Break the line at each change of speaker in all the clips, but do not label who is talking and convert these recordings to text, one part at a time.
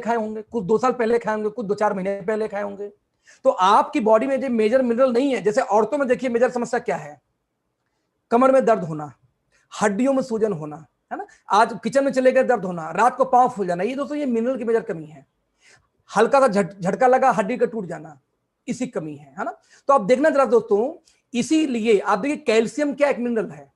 खाए होंगे, कुछ 2 साल पहले खाए होंगे, कुछ 2-4 महीने पहले खाए होंगे। तो आपकी बॉडी में जो मेजर मिनरल नहीं है, जैसे औरतों में देखिए मेजर समस्या क्या है, कमर में दर्द होना, हड्डियों में सूजन होना, है ना, आज किचन में चले गए दर्द होना, रात को पांव फूल जाना, ये दोस्तों ये मिनरल की मेजर कमी है। हल्का सा झटका लगा, हड्डी का टूट जाना, इसी कमी है ना। तो आप देखना जरा दोस्तों, इसीलिए आप देखिए कैल्शियम क्या एक मिनरल है,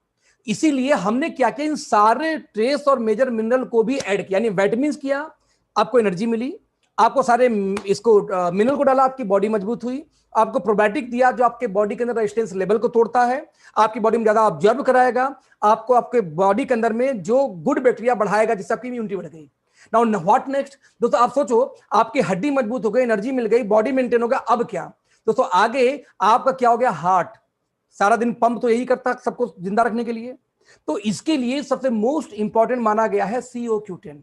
इसीलिए हमने क्या किया, इन सारे ट्रेस और मेजर मिनरल को भी ऐड किया, यानी विटामिन किया, आपको एनर्जी मिली, आपको सारे इसको मिनरल को डाला, आपकी बॉडी मजबूत हुई, आपको प्रोबायोटिक दिया जो आपके बॉडी के अंदर रेजिस्टेंस लेवल को तोड़ता है, आपकी बॉडी में ज्यादा ऑब्जर्व कराएगा, आपको आपके बॉडी के अंदर में जो गुड बैक्टीरिया बढ़ाएगा, जिससे आपकी इम्यूनिटी बढ़ गई। नाउ व्हाट नेक्स्ट दोस्तों, आप सोचो, आपकी हड्डी मजबूत हो गई, एनर्जी मिल गई, बॉडी मेंटेन हो गया, अब क्या दोस्तों, आगे आपका क्या हो गया, हार्ट सारा दिन पंप तो यही करता सबको जिंदा रखने के लिए, तो इसके लिए सबसे मोस्ट इंपॉर्टेंट माना गया है CO-Q10।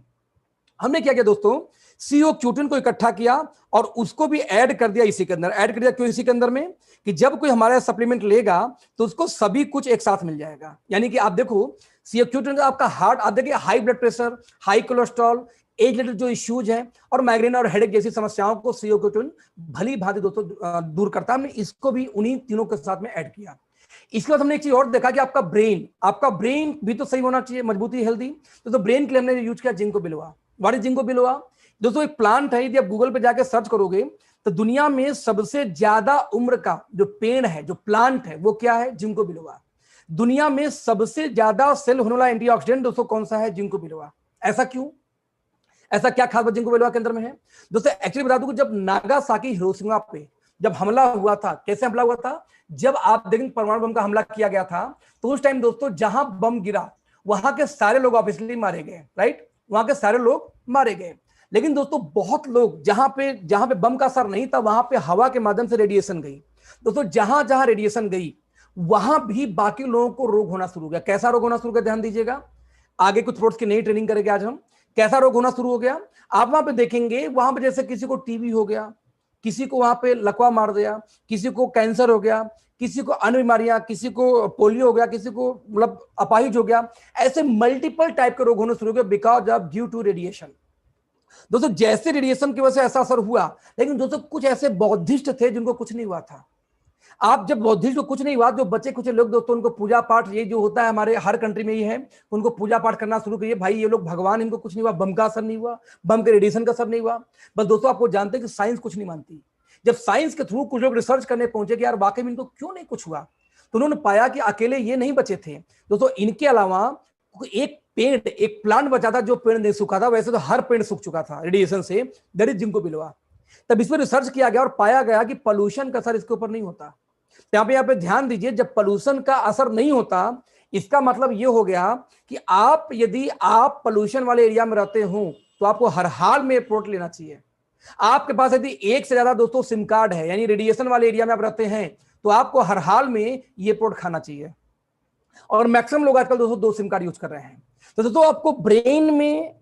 हमने क्या किया दोस्तों, CO-Q10 को इकट्ठा किया और उसको भी ऐड कर दिया इसी के अंदर। ऐड कर दिया क्यों इसी के अंदर में, कि जब कोई हमारा सप्लीमेंट लेगा तो उसको सभी कुछ एक साथ मिल जाएगा। यानी कि आप देखो CO-Q10 आपका हार्ट, आप देखिए high blood pressure, high cholesterol, age related जो इश्यूज हैं और माइग्रेन और हेडेक जैसी समस्याओं को CO-Q10 भली भांति दोस्तों दूर करता है। हमने इसको भी उन्हीं तीनों के साथ में ऐड किया। इसके बाद हमने एक चीज और देखा कि आपका ब्रेन भी तो सही होना चाहिए, मजबूती, हेल्दी। तो ब्रेन के लिए हमने यूज किया ginkgo Belova. What is ginkgo Belova दोस्तों, एक प्लांट है, यदि आप गूगल पे जाके सर्च करोगे तो दुनिया में सबसे ज्यादा उम्र का जो पेड़ है, जो प्लांट है, वो क्या है, जिंको बिलोवा। दुनिया में सबसे ज्यादा सेल होने वाला एंटीऑक्सीडेंट दोस्तों कौन सा है, जिंको बिलोवा। ऐसा क्यों, ऐसा क्या खास बात जिंको बिलोवा के अंदर में है दोस्तों। एक्चुअली बता दूं, जब नागासाकी हिरोशिमा पे जब हमला हुआ था, कैसे हमला हुआ था, जब आप देखें परमाणु बम का हमला किया गया था, तो उस टाइम दोस्तों जहां बम गिरा वहां के सारे लोग ऑब्वियसली मारे गए, राइट, वहां के सारे लोग मारे गए। लेकिन दोस्तों बहुत लोग जहां पे बम का असर नहीं था, वहां पे हवा के माध्यम से रेडिएशन गई। दोस्तों जहां जहां रेडिएशन गई वहां भी बाकी लोगों को रोग होना शुरू हो गया। कैसा रोग होना शुरू हो गया, ध्यान दीजिएगा, आगे कुछ थ्रोट्स की नई ट्रेनिंग करेंगे आज हम। कैसा रोग होना शुरू हो गया, आप वहां पे देखेंगे, वहां पे जैसे किसी को टीबी हो गया, किसी को वहां पे लकवा मार दिया, किसी को कैंसर हो गया, किसी को अन्य बीमारियां, किसी को पोलियो हो गया, किसी को मतलब अपाहिज हो गया, ऐसे मल्टीपल टाइप के रोग होने शुरू हो गए because of due to radiation. दोस्तों जैसे रेडिएशन की वजह से ऐसा असर हुआ, लेकिन दोस्तों कुछ ऐसे बौद्धिस्ट थे जिनको कुछ नहीं हुआ था। आप जब बौद्धिस्ट को कुछ नहीं हुआ, जो बच्चे कुछ लोग दोस्तों उनको पूजा पाठ, ये जो होता है हमारे हर कंट्री में ये है, उनको पूजा पाठ करना शुरू करिए, भाई ये लोग भगवान, इनको कुछ नहीं हुआ, बम का असर नहीं हुआ, बम के रेडिएशन का असर नहीं हुआ। बस दोस्तों आपको जानते हैं कि साइंस कुछ नहीं मानती। जब साइंस के थ्रू कुछ लोग रिसर्च करने पहुंचे कि यार वाकई में इनको क्यों नहीं कुछ हुआ, तो उन्होंने पाया कि अकेले ये नहीं बचे थे दोस्तों, इनके अलावा एक पेड़, एक प्लांट बचा था जो पेड़ नहीं सूखा था, वैसे तो हर पेड़ सूख चुका था रेडिएशन से, दैट इज जिंको बिलोवा। तब इस पर रिसर्च किया गया और पाया गया कि पॉल्यूशन का असर इसके ऊपर नहीं होता। यहाँ पे ध्यान दीजिए, जब पॉल्यूशन का असर नहीं होता, इसका मतलब ये हो गया कि यदि आप पॉल्यूशन वाले एरिया में रहते हो तो आपको हर हाल में प्रोडक्ट लेना चाहिए। आपके पास यदि एक से ज्यादा दोस्तों सिम कार्ड है, यानी रेडिएशन वाले एरिया में आप रहते हैं, तो आपको हर हाल में ये प्रोडक्ट खाना चाहिए। और मैक्सिमम लोग आजकल दोस्तों 2 सिम कार्ड यूज कर रहे हैं। तो दोस्तों आपको ब्रेन में,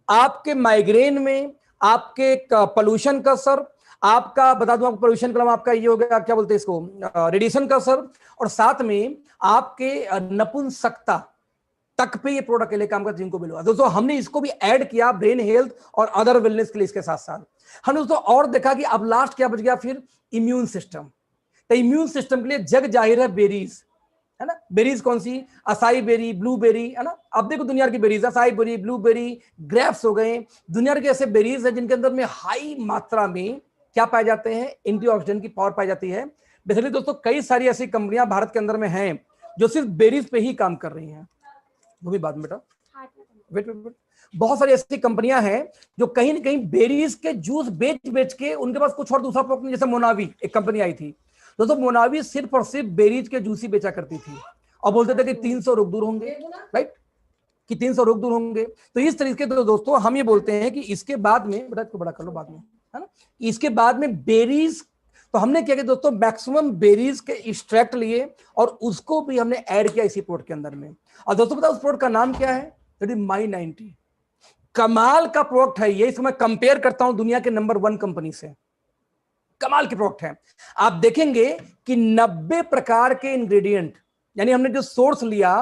आपके माइग्रेन में, आपके पॉल्यूशन का असर, आपका बता दूं, आपको पोल्यूशन के अलावा आपका ये हो गया, क्या बोलते हैं इसको, रेडिएशन का असर, और साथ में आपके नपुंसकता तक पे ये प्रोडक्ट के लिए काम करता है जिंको बिलोवा। दोस्तों हमने इसको भी ऐड किया ब्रेन हेल्थ और अदर वेलनेस के लिए इसके साथ साथ। हमने दोस्तों और देखा कि अब लास्ट क्या बच गया फिर, इम्यून सिस्टम। तो इम्यून सिस्टम के लिए जग जाहिर है बेरीज, है ना। बेरीज कौन सी, असाई बेरी, ब्लूबेरी, है ना। अब देखो दुनिया की berries, acai berry, blueberry, grapes हो गए, दुनिया के ऐसे बेरीज है जिनके अंदर में हाई मात्रा में क्या पाए जाते हैं, एंटीऑक्सीडेंट की पावर पाई जाती है। बेसिकली दोस्तों कई सारी ऐसी कंपनियां भारत के अंदर में हैं जो सिर्फ बेरीज पे ही काम कर रही हैं। वो भी बाद में बेटा, वेट, बहुत सारी ऐसी कंपनियां हैं जो कहीं ना कहीं बेरीज के जूस बेच के, उनके पास कुछ और दूसरा प्रोडक्ट, जैसे मोनावी एक कंपनी आई थी दोस्तों, मोनावी सिर्फ और सिर्फ बेरीज के जूस ही बेचा करती थी और बोलते थे कि 300 रोग दूर होंगे, राइट, कि 300 रोग दूर होंगे। तो इस तरीके से दोस्तों हम ये बोलते हैं कि इसके बाद में, बेटा इसको बड़ा कर लो बाद में, है ना, इसके बाद में बेरीज, तो हमने क्या किया दोस्तों, मैक्सिमम बेरीज के एक्सट्रैक्ट लिए और उसको भी हमने ऐड किया इसी प्रोडक्ट के अंदर में। और दोस्तों पता उस प्रोडक्ट का नाम क्या है, दैट इज माई90। कमाल का प्रोडक्ट है ये, इसको मैं कंपेयर करता हूं दुनिया के नंबर 1 कंपनी से, कमाल के प्रोडक्ट है। आप देखेंगे कि 90 प्रकार के इंग्रेडिएंट, यानी हमने जो सोर्स लिया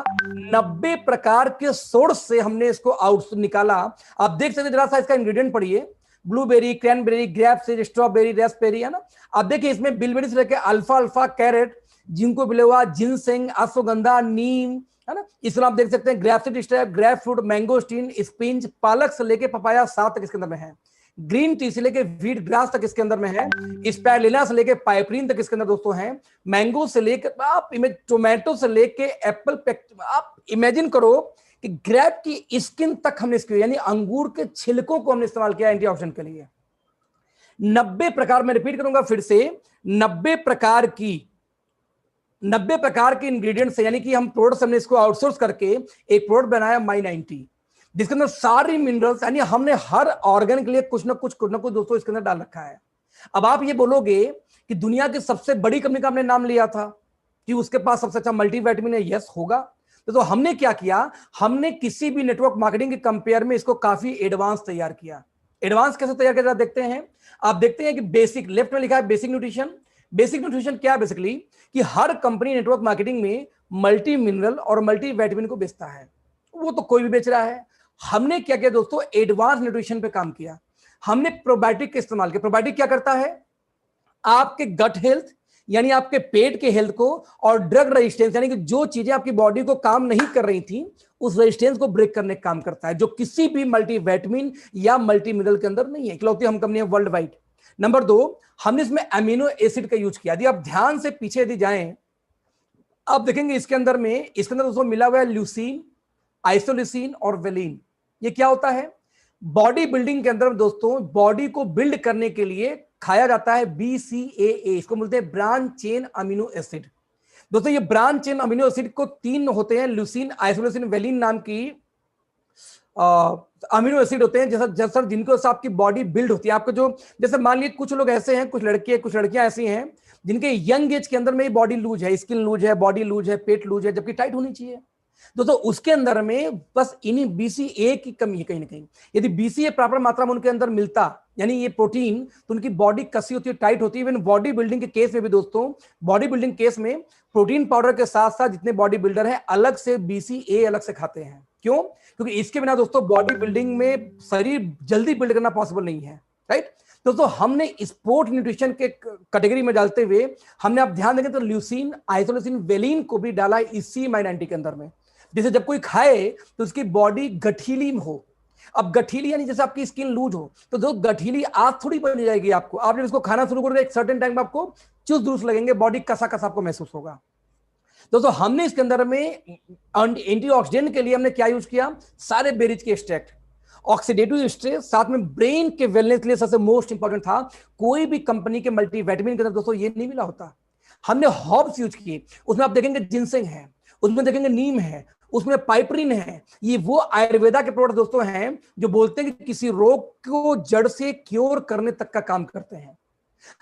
90 प्रकार के सोर्स से हमने इसको आउट निकाला। आप देख सकते जरा सा इसका इंग्रेडिएंट पढ़िए, blueberry, cranberry, grape seed, strawberry, raspberry, है ना। अब देखिए इसमें बिलबेरी से लेकर अल्फा अल्फा, carrot, ginkgo biloba, ginseng, ashwagandha, नीम, है ना। इसमें आप देख सकते हैं grape seed step, grapefruit, mangosteen, spinach, पालक से लेके पपाया सात तक इसके अंदर में है। ग्रीन टी से लेके व्हीट ग्रास तक इसके अंदर में है। स्पाइरुलिना से लेके पाइपरीन तक इसके अंदर दोस्तों है। मैंगो से लेकर आप टोमेटो से लेके एप्पल, आप इमेजिन करो कि ग्रेप की स्किन तक हमने इसकी, यानी अंगूर के छिलकों को हमने इस्तेमाल किया एंटीऑक्सीडेंट के लिए। 90 प्रकार, मैं रिपीट करूंगा फिर से, 90 प्रकार के इंग्रेडिएंट से, यानी कि हम प्रोडक्ट्स हमने इसको आउटसोर्स करके एक प्रोडक्ट बनाया माई 90, जिसके अंदर सारी मिनरल्स, यानी हमने हर ऑर्गन के लिए कुछ ना कुछ दोस्तों इसके अंदर डाल रखा है। अब आप ये बोलोगे कि दुनिया की सबसे बड़ी कंपनी का हमने नाम लिया था कि उसके पास सबसे अच्छा मल्टीविटामिन है, यस होगा। तो हमने क्या किया, हमने किसी भी नेटवर्क मार्केटिंग के कंपेयर में इसको काफी एडवांस तैयार किया। एडवांस कैसे तैयार किया देखते हैं। आप देखते हैं कि बेसिक, लेफ्ट में लिखा है बेसिक न्यूट्रिशन। बेसिक न्यूट्रिशन क्या है बेसिकली, कि हर कंपनी नेटवर्क मार्केटिंग में मल्टी मिनरल और मल्टी विटामिन को बेचता है, वो तो कोई भी बेच रहा है। हमने क्या किया दोस्तों, एडवांस न्यूट्रिशन पे काम किया। हमने प्रोबायोटिक का इस्तेमाल किया। प्रोबायोटिक क्या करता है, आपके गट हेल्थ यानी आपके पेट के हेल्थ को, और ड्रग रेजिस्टेंस यानी कि जो चीजें आपकी बॉडी को काम नहीं कर रही थी उस रेजिस्टेंस को ब्रेक करने का काम करता है, जो किसी भी मल्टीविटामिन या मल्टी मिनरल के अंदर नहीं है। इकलौती हम कंपनी है वर्ल्ड वाइड। नंबर 2, हमने इसमें अमीनो एसिड का यूज किया। यदि आप ध्यान से पीछे यदि जाएं, आप देखेंगे इसके अंदर दोस्तों मिला हुआ है ल्यूसीन, आइसोल्यूसिन और वेलिन। ये क्या होता है, बॉडी बिल्डिंग के अंदर दोस्तों बॉडी को बिल्ड करने के लिए खाया जाता है BCAA, इसको बोलते हैं ब्रांच चेन अमीनो एसिड। दोस्तों ये ब्रांच चेन अमीनो एसिड को 3 होते हैं, ल्यूसीन, आइसोल्यूसिन, वेलिन नाम की अमीनो एसिड होते हैं, जैसा जिनको आपकी बॉडी बिल्ड होती है। आपको जो, जैसे मान लीजिए कुछ लोग ऐसे हैं, कुछ लड़के कुछ लड़कियां ऐसी हैं जिनके यंग एज के अंदर में बॉडी लूज है, स्किन लूज है, बॉडी लूज है, पेट लूज है, जबकि टाइट होनी चाहिए। दोस्तों उसके अंदर में बस इन्हीं BCA की कमी है कहीं ना कहीं। यदि BCA प्रॉपर मात्रा में उनके अंदर मिलता, यानी ये प्रोटीन, तो उनकी बॉडी कसी होती है, टाइट होती है। इवन बॉडी बिल्डिंग के केस में भी दोस्तों, बॉडी बिल्डिंग केस में प्रोटीन पाउडर के साथ साथ जितने बॉडी बिल्डर हैं अलग से BCA अलग से खाते हैं। क्यों, क्योंकि इसके बिना दोस्तों बॉडी बिल्डिंग में शरीर जल्दी बिल्ड करना पॉसिबल नहीं है, राइट। दोस्तों हमने स्पोर्ट न्यूट्रिशन के कैटेगरी में डालते हुए हमने, आप ध्यान देंगे तो ल्यूसीन, आइसोल्यूसिन, वेलिन को भी डाला इसी माई 90 के अंदर में, जैसे जब कोई खाए तो उसकी बॉडी गठीली हो। अब गठीली यानी जैसे आपकी स्किन लूज हो, तो जो गठीली आग थोड़ी बन जाएगी आपको। आप जब इसको खाना शुरू करोगे एक सर्टेन टाइम में आपको चुस्त दुरुस्त लगेंगे, बॉडी कसा कसा आपको महसूस होगा। दोस्तों हमने इसके अंदर में एंटीऑक्सीडेंट के लिए हमने क्या यूज किया, सारे बेरीज के एक्सट्रैक्ट, ऑक्सीडेटिव स्ट्रेस, साथ में ब्रेन के वेलनेस के लिए सबसे मोस्ट इंपॉर्टेंट था। कोई भी कंपनी के मल्टीविटामिन के अंदर दोस्तों ये नहीं मिला होता। हमने हर्ब्स यूज किए, उसमें आप देखेंगे जिनसेंग है, उसमें देखेंगे नीम है, उसमें पाइपरीन है। ये वो आयुर्वेदा के प्रोडक्ट दोस्तों हैं जो बोलते हैं कि किसी रोग को जड़ से क्योर करने तक का काम करते हैं।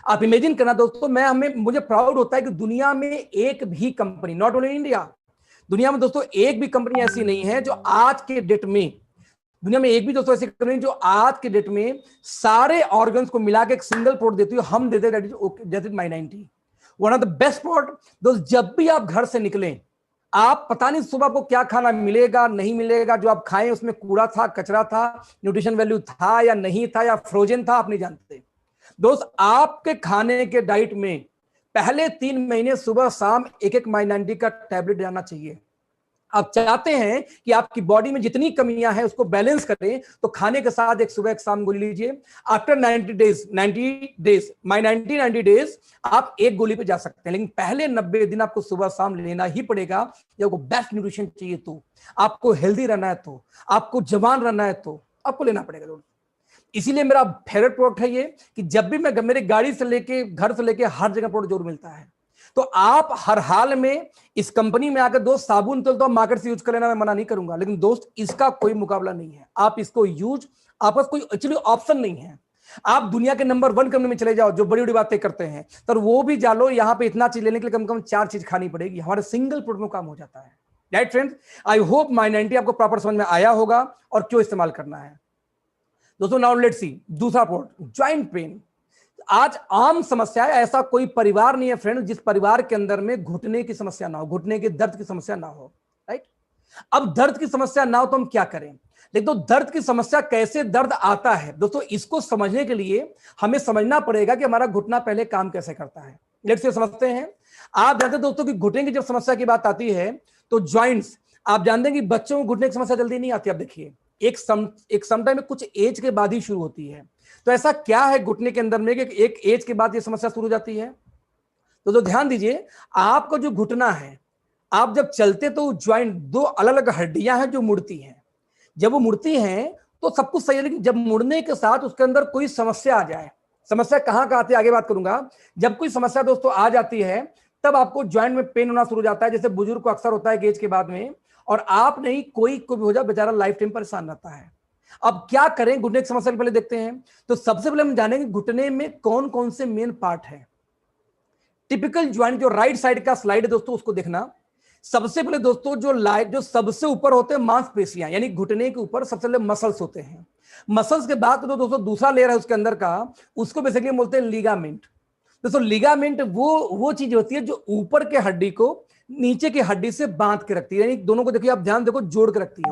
आप इमेजिन करना दोस्तों, मुझे प्राउड होता है कि दुनिया में एक भी कंपनी, नॉट ओनली इंडिया, दुनिया में दोस्तों एक भी कंपनी ऐसी नहीं है जो आज के डेट में, दुनिया में एक भी दोस्तों ऐसी कंपनी जो आज के डेट में सारे ऑर्गन्स को मिला के एक सिंगल प्रोडक्ट देती है। हम देते हैं, that is my 90, one of the best product. दोस्त जब भी आप घर से निकलें, आप पता नहीं सुबह को क्या खाना मिलेगा नहीं मिलेगा, जो आप खाएं उसमें कूड़ा था, कचरा था, न्यूट्रिशन वैल्यू था या नहीं था, या फ्रोजन था, आप नहीं जानते। दोस्त आपके खाने के डाइट में पहले 3 महीने सुबह शाम एक माई 90 का टैबलेट जाना चाहिए। आप चाहते हैं कि आपकी बॉडी में जितनी कमियां हैं उसको बैलेंस करें, तो खाने के साथ एक सुबह एक शाम गोली लीजिए। आफ्टर 90 डेज माई 90 डेज आप एक गोली पे जा सकते हैं, लेकिन पहले 90 दिन आपको सुबह शाम लेना ही पड़ेगा। जब आपको बेस्ट न्यूट्रिशन चाहिए, तो आपको हेल्दी रहना है, तो आपको जवान रहना है, तो आपको लेना पड़ेगा। इसीलिए मेरा फेवरेट प्रोडक्ट है ये, कि जब भी मैं मेरे गाड़ी से लेके, घर से लेके हर जगह प्रोडक्ट जरूर मिलता है। तो आप हर हाल में इस कंपनी में आकर दोस्त, साबुन तेल तो आप मार्केट से यूज कर लेना, मैं मना नहीं करूंगा, लेकिन दोस्त इसका कोई मुकाबला नहीं है। आप इसको यूज, आपका कोई एक्चुअली ऑप्शन नहीं है। आप दुनिया के नंबर 1 कंपनी में चले जाओ जो बड़ी बड़ी बातें करते हैं, तो वो भी जानो, यहां पे इतना चीज लेने के लिए कम से कम 4 चीज खानी पड़ेगी। हमारे सिंगल प्रोडक्ट में काम हो जाता है, right friends. I hope my 90 आपको प्रॉपर समझ में आया होगा और क्यों इस्तेमाल करना है। दोस्तों नाउ लेट्स सी दूसरा प्रोडक्ट, जॉइंट पेन। आज आम समस्या है, ऐसा कोई परिवार नहीं है फ्रेंड जिस परिवार के अंदर में घुटने की समस्या ना हो, घुटने के दर्द की समस्या ना हो, राइट। अब दर्द की समस्या ना हो तो हम क्या करें। लेकिन तो दर्द की समस्या कैसे दर्द आता है दोस्तों, इसको समझने के लिए हमें समझना पड़ेगा कि हमारा घुटना पहले काम कैसे करता है। लेट्स से समझते हैं। आप जानते हैं दोस्तों कि घुटने की जब समस्या की बात आती है तो जॉइंट्स, आप जानते हैं कि बच्चों को घुटने की समस्या जल्दी नहीं आती। आप देखिए एक समटाइम में कुछ एज के बाद ही शुरू होती है। तो ऐसा क्या है घुटने के अंदर में कि एक एज के बाद ये समस्या शुरू हो जाती है? तो ध्यान दीजिए, आपका जो घुटना है, आप जब चलते तो ज्वाइंट, दो अलग अलग हड्डियां हैं जो मुड़ती हैं। जब वो मुड़ती हैं तो सब कुछ सही है, लेकिन जब मुड़ने के साथ उसके अंदर कोई समस्या आ जाए, समस्या कहां आती है आगे बात करूंगा। जब कोई समस्या दोस्तों आ जाती है तब आपको ज्वाइंट में पेन होना शुरू हो जाता है, जैसे बुजुर्ग को अक्सर होता है एज के बाद में, और आप नहीं कोई को भी हो जाए बेचारा लाइफ टाइम परेशान रहता है। अब क्या करें घुटने की समस्या के पहले देखते हैं। तो सबसे पहले हम जानेंगे घुटने में कौन कौन से मेन पार्ट है। टिपिकल ज्वाइंट जो राइट साइड का स्लाइड है दोस्तों उसको देखना। सबसे पहले दोस्तों जो सबसे ऊपर होते हैं मांसपेशियां, यानी घुटने के ऊपर सबसे पहले मसल्स होते हैं। मसल्स के बाद तो दोस्तों दूसरा लेयर है उसके अंदर का, उसको बेसिकली बोलते हैं लिगामेंट। दोस्तों लिगामेंट वो चीज होती है जो ऊपर के हड्डी को नीचे की हड्डी से बांध के रखती है, यानी दोनों को देखिए आप ध्यान देखो जोड़ के रखती है।